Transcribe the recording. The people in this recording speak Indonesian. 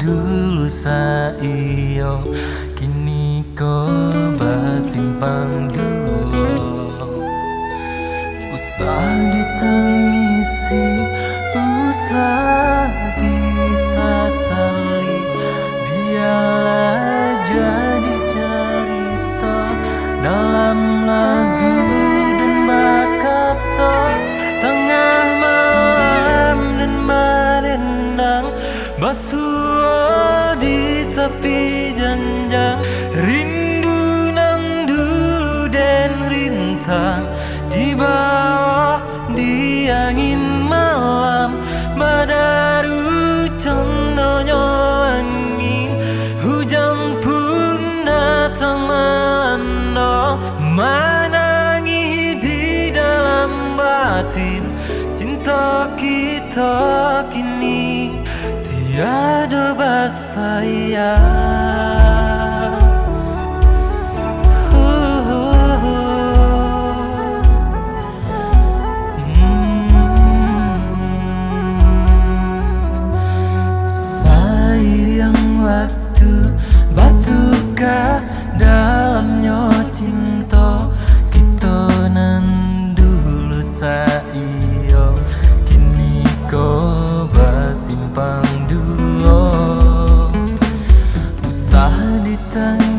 dulu saio kini ko basimpang dulu usah ditangisi usah disasali biarlah jadi cerita dalam lagu dan berkata tengah malam dan merendang basuh di tepi janjang rindu nang dulu dan rintang di bawah di angin malam badaru condonyo angin hujan pun datang melanda menangi di dalam batin cinta kita kini tiada basaya. Waktu batuka dalamnya cinta kita nan dulu saio kini ko basimpang dulu usah ditang